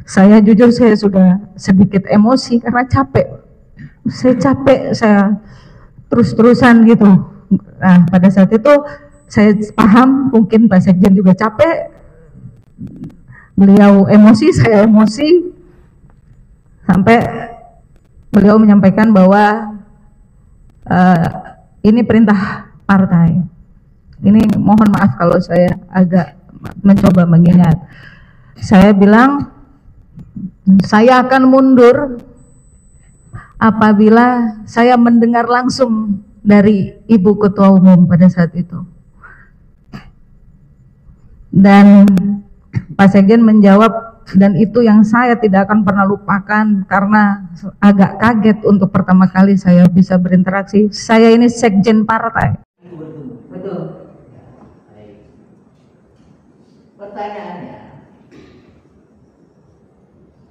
Saya jujur saya sudah sedikit emosi karena capek. Saya capek, saya terus-terusan gitu. Nah, pada saat itu saya paham mungkin Pak Sekjen juga capek. Beliau emosi, saya emosi. Sampai beliau menyampaikan bahwa ini perintah partai. Ini mohon maaf kalau saya agak mencoba mengingat. Saya bilang saya akan mundur apabila saya mendengar langsung dari Ibu Ketua Umum pada saat itu. Dan Pak Sekjen menjawab, dan itu yang saya tidak akan pernah lupakan karena agak kaget untuk pertama kali saya bisa berinteraksi. Saya ini sekjen partai. Betul. Pertanyaannya,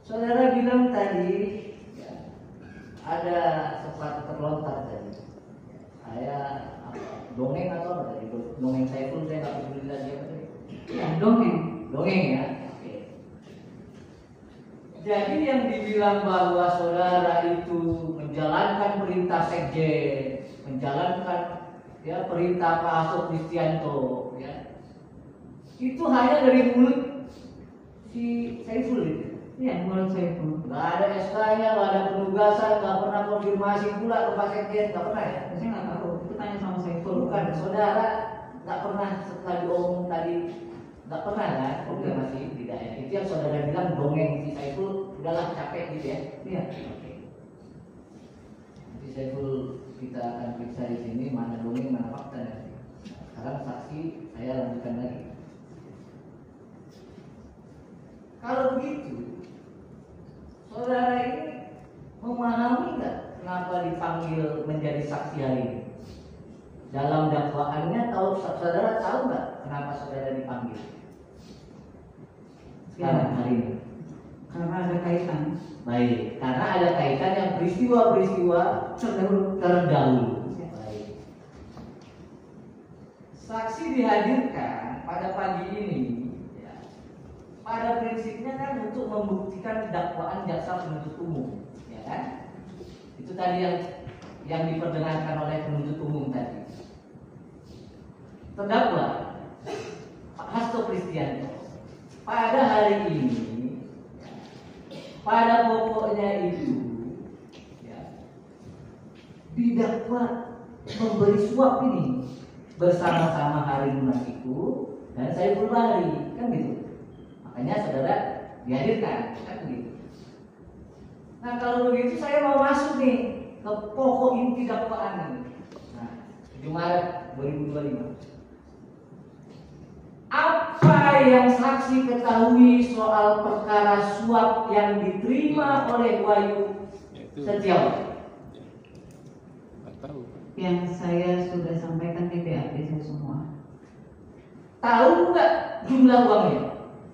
saudara bilang tadi ya, ada sempat terlontar tadi. Saya dongeng atau apa tadi? Dongeng saya pun saya nggak peduli lagi apa tadi. Ya, dongeng ya. Oke. Jadi yang dibilang bahwa saudara itu menjalankan perintah sekjen, menjalankan ya perintah Pak Hasto Kristianto, ya itu hanya dari mulut si Saiful itu. Ya, mulut Saiful. Nggak ada SK-nya, nggak ada penugasan, nggak pernah konfirmasi pula ke Pak Sekjen, nggak pernah ya? Saya nggak tahu. Itu tanya sama Saiful. Bukan, saudara nggak pernah setelah diomong tadi, nggak pernah kan? Konfirmasi tidak ya? Itu yang saudara bilang dongeng si Saiful, udahlah capek gitu ya? Iya. Oke. Nanti Saiful kita akan periksa di sini mana dongeng mana fakta nanti. Sekarang saksi saya lanjutkan lagi. Kalau begitu, saudara ini memahami nggak kenapa dipanggil menjadi saksi hari ini? Dalam dakwaannya saudara tahu nggak kenapa saudara dipanggil sekarang hari ini? Karena ada kaitan. Baik, karena ada kaitan yang peristiwa-peristiwa terdahulu. Baik. Saksi dihadirkan pada pagi ini. Pada prinsipnya kan untuk membuktikan dakwaan jaksa penuntut umum, ya kan? Itu tadi yang diperdengarkan oleh penuntut umum tadi. Terdakwa Pak Hasto Kristianto pada hari ini, pada pokoknya itu, ya, didakwa memberi suap ini bersama-sama Harun Masiku dan Saiful Bahri, kan gitu. Makanya saudara dihadirkan, kan begitu. Nah kalau begitu saya mau masuk nih ke pokok inti dakwaan ini. Nah, 7 Maret 2025. Apa yang saksi ketahui soal perkara suap yang diterima oleh Wahyu Setiawan? Yang saya sudah sampaikan di BAP saya semua. Tahu nggak jumlah uangnya?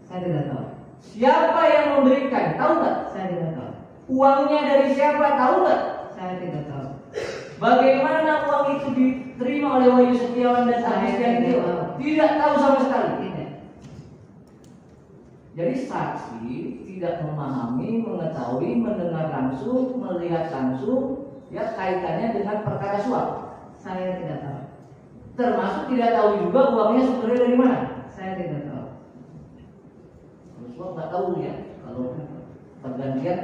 Saya tidak tahu. Siapa yang memberikan? Tahu nggak? Saya tidak tahu. Uangnya dari siapa? Tahu nggak? Saya tidak tahu. Bagaimana uang itu diterima oleh Wahyu Setiawan dan Kristianto? Tidak tahu sama sekali. Tidak. Jadi saksi tidak memahami, mengetahui, mendengar langsung, melihat langsung, ya kaitannya dengan perkara suap. Saya tidak tahu. Termasuk tidak tahu juga uangnya sumbernya dari mana. Saya tidak tahu. Kalau suap nggak tahu ya. Kalau pergantian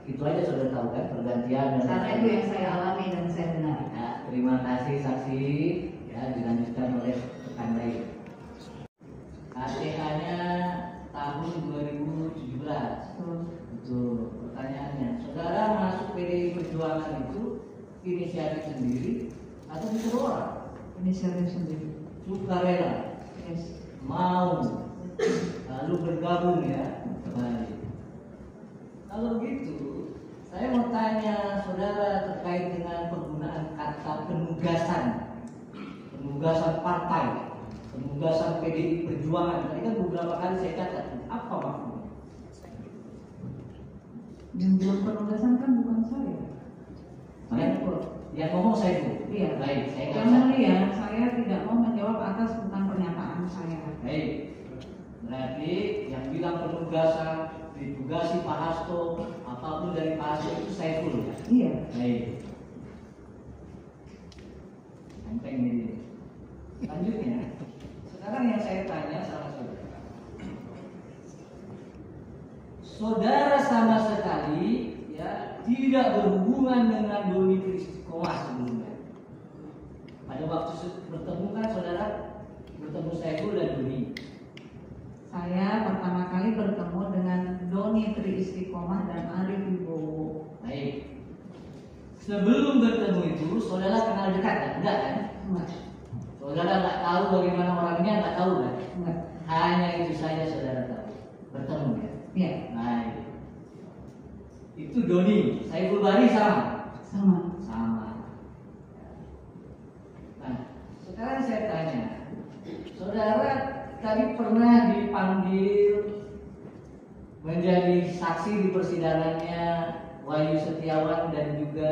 itu aja sudah tahu kan, pergantian dan Karena itu yang saya alami dan saya dengar. Ya, terima kasih saksi. Ya, dilanjutkan oleh rekan lain. HTA-nya tahun 2017. Betul. Pertanyaannya, saudara masuk PDI Perjuangan itu inisiatif sendiri atau disuruh orang? Inisiatif sendiri. Sukarela. Yes. Mau. Lalu bergabung ya. Baik. Kalau gitu, saya mau tanya saudara terkait dengan penggunaan kata penugasan partai, penugasan PDI Perjuangan. Tadi kan beberapa kali saya catat, apa maksudnya? Yang bilang penugasan kan bukan saya. Yang ngomong saya itu. Iya. Baik, saya Yang mulia, saya tidak mau menjawab atas tentang pernyataan saya. Baik. Berarti yang bilang penugasan ditugasi Pak Hasto, apapun dari Pak Hasto itu Saiful ya. Iya. Baik. Enteng ini. Lanjutnya, sekarang yang saya tanya sama saudara. Saudara sama sekali ya tidak berhubungan dengan Doni Istiqomah sebelumnya. Pada waktu bertemu kan saudara bertemu Saiful dan Doni. Saya pertama kali bertemu dengan Doni Tri Istiqomah dan Arif Wibowo. Baik. Sebelum bertemu itu, saudara kenal dekat kan? Enggak kan? Enggak. Saudara nggak tahu bagaimana orangnya, nggak tahu kan? Enggak. Hanya itu saja saudara tahu. Bertemu ya. Iya. Baik. Itu Doni. Saiful Bahri sama. Sama. Sama. Nah, sekarang saya tanya, saudara tadi pernah dipanggil menjadi saksi di persidangannya Wahyu Setiawan dan juga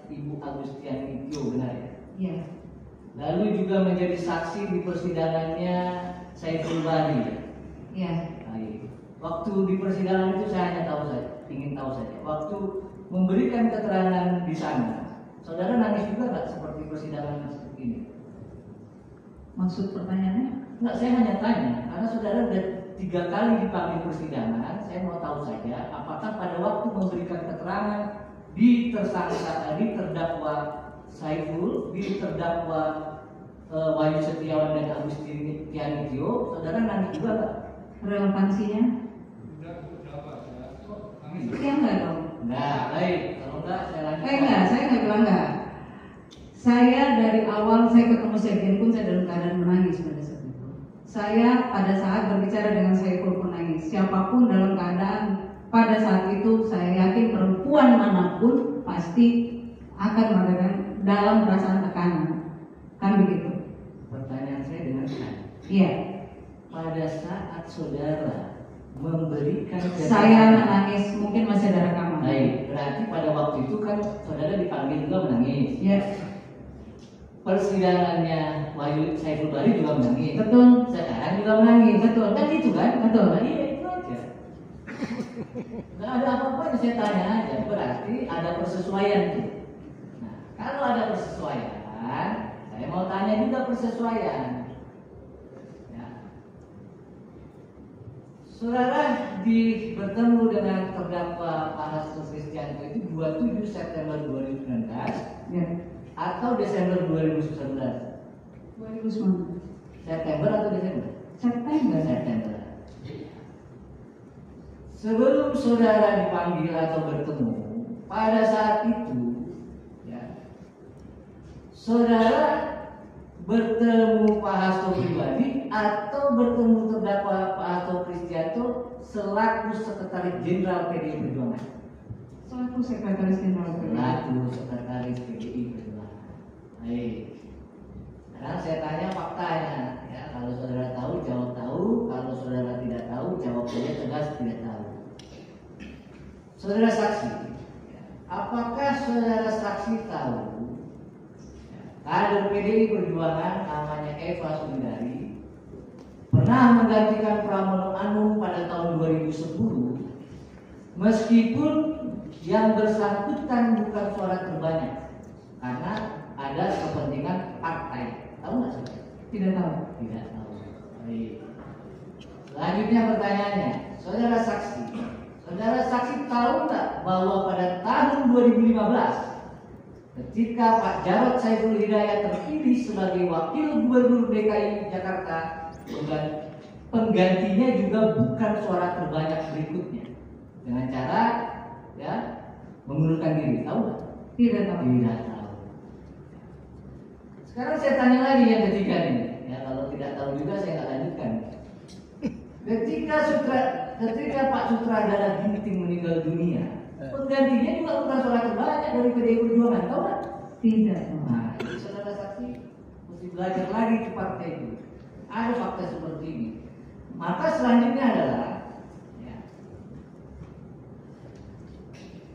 Ibu Agustiani Tio, benar ya? Iya. Lalu juga menjadi saksi di persidangannya Saiful Bahri. Iya. Baik. Waktu di persidangan itu saya hanya tahu saja, ingin tahu saja. Waktu memberikan keterangan di sana, saudara nangis juga nggak seperti persidangan seperti ini? Maksud pertanyaannya? Enggak, saya hanya tanya, karena saudara sudah 3 kali dipanggil persidangan, saya mau tahu saja apakah pada waktu memberikan keterangan di tersangka, di terdakwa Saiful, di terdakwa Wahyu Setiawan dan Agustiani Tio, saudara nangis juga nggak? Relevansinya? Iya enggak dong? Enggak, baik. Kalau enggak, saya lanjutkan. Enggak, saya enggak bilang enggak. Saya dari awal saya ketemu Sekjen pun saya dalam keadaan menangis pada saat itu. Saya pada saat berbicara dengan Saiful pun nangis. Siapapun dalam keadaan pada saat itu saya yakin perempuan manapun pasti akan merasakan dalam perasaan tekanan. Kan begitu? Pertanyaan saya dengarkan. Iya. Pada saat saudara memberikan Saya menangis, mungkin masih ada rekaman. Baik, berarti pada waktu itu kan saudara dipanggil juga menangis. Iya. Persidangannya Wahyu Saiful Bahri juga menangis. Betul. Sekarang juga menangis. Betul. Kan gitu kan? Betul. Nah, iya itu aja. Nggak ada apa-apa, saya tanya aja. Berarti ada persesuaian tuh. Nah, kalau ada persesuaian, saya mau tanya juga persesuaian. Ya. Saudara bertemu dengan terdakwa Pak Hasto Kristianto itu 27 September 2019 Ya. atau Desember 2019? 2019. September atau Desember? September. September. Sebelum saudara dipanggil atau bertemu, pada saat itu, ya, saudara bertemu Pak Hasto pribadi atau bertemu terdakwa Pak Hasto Kristianto selaku Sekretaris Jenderal PDI Perjuangan? Selaku Sekretaris Jenderal PDI. Selaku Sekretaris PDI Perjuangan. Baik. Sekarang saya tanya faktanya, ya, kalau saudara tahu jawab tahu, kalau saudara tidak tahu jawab saja tegas tidak tahu. Saudara saksi, ya, apakah saudara saksi tahu ya, kader PDI Perjuangan namanya Eva Sundari pernah menggantikan Pramono Anung pada tahun 2010 meskipun yang bersangkutan bukan suara terbanyak karena ada kepentingan partai. Tahu nggak saudara? Tidak tahu. Tidak tahu. Baik. Selanjutnya pertanyaannya, saudara saksi tahu nggak bahwa pada tahun 2015 ketika Pak Jarod Saiful Hidayat terpilih sebagai Wakil Gubernur DKI Jakarta, penggantinya juga bukan suara terbanyak berikutnya dengan cara ya mengundurkan diri. Tahu nggak? Tidak tahu. Tidak tahu. Sekarang saya tanya lagi yang ketiga nih. Ya, kalau tidak tahu juga saya nggak lanjutkan. Ketika Pak Sutradara Ginting meninggal dunia, penggantinya juga bukan suara terbanyak dari PDI Perjuangan. Tahu nggak? Tidak tahu. Nah, jadi saudara saksi mesti belajar lagi ke partai itu. Ada fakta seperti ini. Maka selanjutnya adalah ya,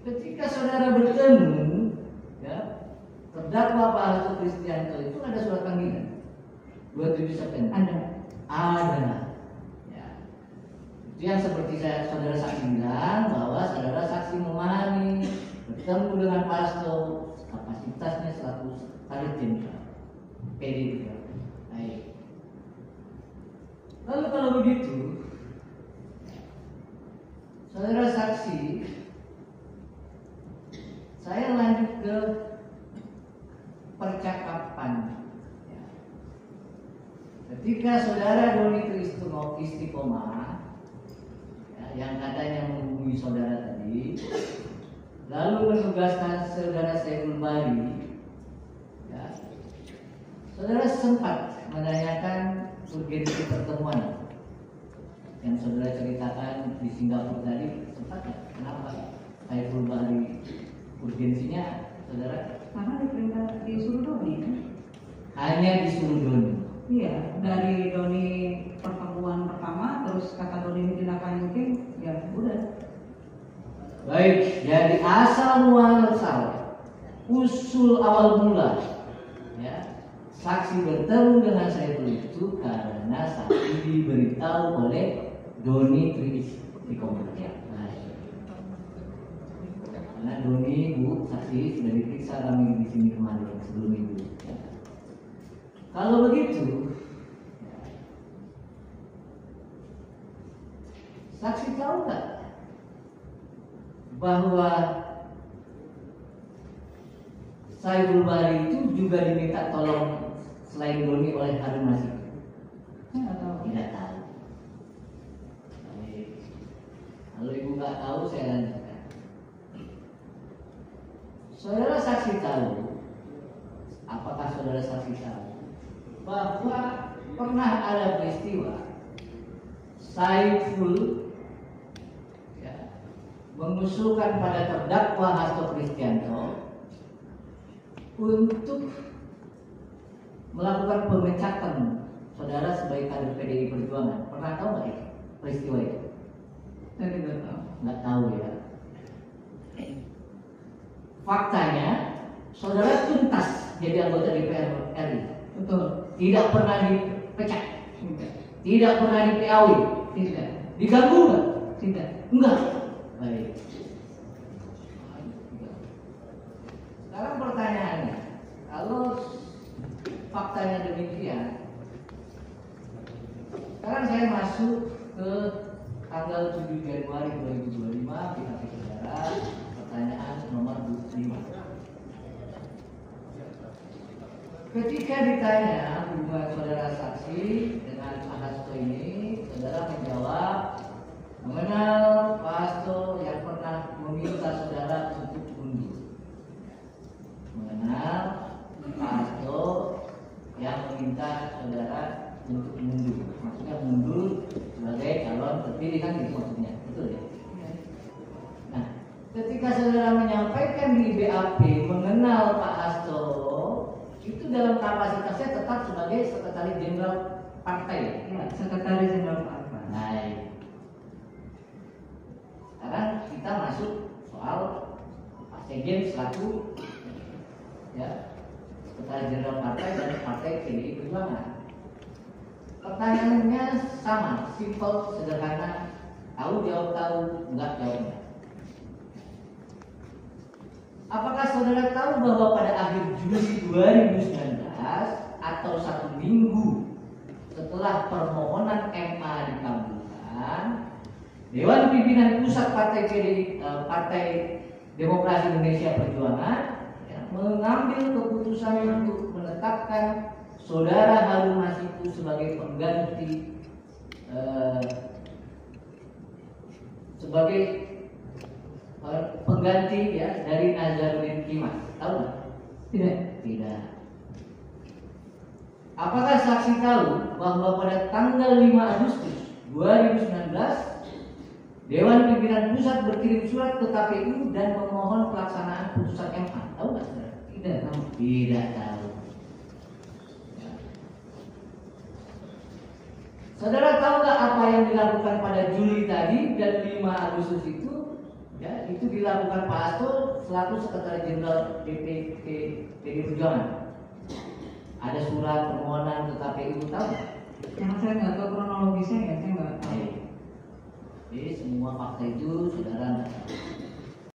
ketika saudara bertemu ya, terdakwa Pak Hasto Kristianto itu ada surat panggilan 27 September. Ada. Ada. Ya. Itu yang seperti saudara saksi bilang bahwa saudara saksi memahami bertemu dengan Pak Hasto kapasitasnya selaku Sekretaris Jenderal PDIP. Baik. Lalu kalau begitu, saudara saksi, saya lanjut ke percakapan. Ketika saudara Doni Istiqomah yang katanya menghubungi saudara tadi, lalu menugaskan saudara Saiful Bahri, ya, saudara sempat menanyakan urgensi pertemuan yang saudara ceritakan di Singapura tadi, sempat ya? Kenapa Saiful Bahri urgensinya, saudara? Karena diperintah disuruh Doni kan? Hanya disuruh Doni. Iya, dari Doni pertemuan pertama, terus kata Doni ditindaklanjutin, ya udah. Baik, jadi asal muasal usul awal mula, ya, saksi bertemu dengan Saiful itu karena saksi diberitahu oleh Doni Istiqomah. Karena Doni, Bu, saksi sudah diperiksa kami di sini kemarin sebelum itu. Ya. Kalau begitu, ya, saksi tahu nggak bahwa Saiful Bahri itu juga diminta tolong selain Doni oleh Harun Masiku? Nggak tahu. Tidak tahu. Baik. Kalau ibu nggak tahu, saya lanjutkan. Saudara saksi tahu, apakah saudara saksi tahu bahwa pernah ada peristiwa Saiful, ya, mengusulkan pada terdakwa Hasto Kristianto untuk melakukan pemecatan saudara sebagai kader PDI Perjuangan. Pernah tahu nggak itu peristiwa itu? Saya tidak tahu. Nggak tahu ya. Faktanya, saudara tuntas jadi anggota DPR RI. Betul. Tidak pernah dipecat, Tidak. tidak pernah di PAW, Tidak. diganggu nggak? Tidak. Enggak. Baik. Sekarang pertanyaannya, kalau faktanya demikian, sekarang saya masuk ke tanggal 7 Januari 2025 di HP saudara, pertanyaan nomor 25. Ketika ditanya hubungan saudara saksi dengan Pak Hasto ini, saudara menjawab mengenal Pak Hasto yang pernah meminta saudara untuk mundur. Mengenal Pak Hasto yang meminta saudara untuk mundur, maksudnya mundur sebagai calon terpilih, kan gitu maksudnya, betul ya? Nah, ketika saudara menyampaikan di BAP mengenal Pak Hasto, itu dalam kapasitasnya tetap sebagai Sekretaris Jenderal Partai. Ya, Sekretaris Jenderal Partai. Baik. Sekarang kita masuk soal Pak Sekjen selaku, ya, Sekretaris Jenderal Partai dan Partai PDI Perjuangan. Pertanyaannya sama, simpel, sederhana. Tahu jawab tahu, enggak jawab enggak. Apakah saudara tahu bahwa pada akhir Juli 2019 atau 1 minggu setelah permohonan MA dikabulkan, Dewan Pimpinan Pusat Partai Demokrasi Indonesia Perjuangan, ya, mengambil keputusan untuk menetapkan saudara Harun Masiku sebagai pengganti ya dari Nazarudin Kimas. Tahu nggak? Tidak. Tidak. Apakah saksi tahu bahwa pada tanggal 5 Agustus 2019 Dewan Pimpinan Pusat berkirim surat ke KPU dan memohon pelaksanaan putusan MA? Tahu nggak, saudara? Tidak tahu. Tidak tahu. Saudara tahu nggak apa yang dilakukan pada Juli tadi dan 5 Agustus itu? Ya, itu dilakukan Pak Hasto selaku Sekretaris Jenderal PDI Perjuangan. Ada surat permohonan ke KPU, tahu nggak? Yang saya nggak tahu kronologisnya, ya saya nggak tahu. Jadi semua fakta itu saudara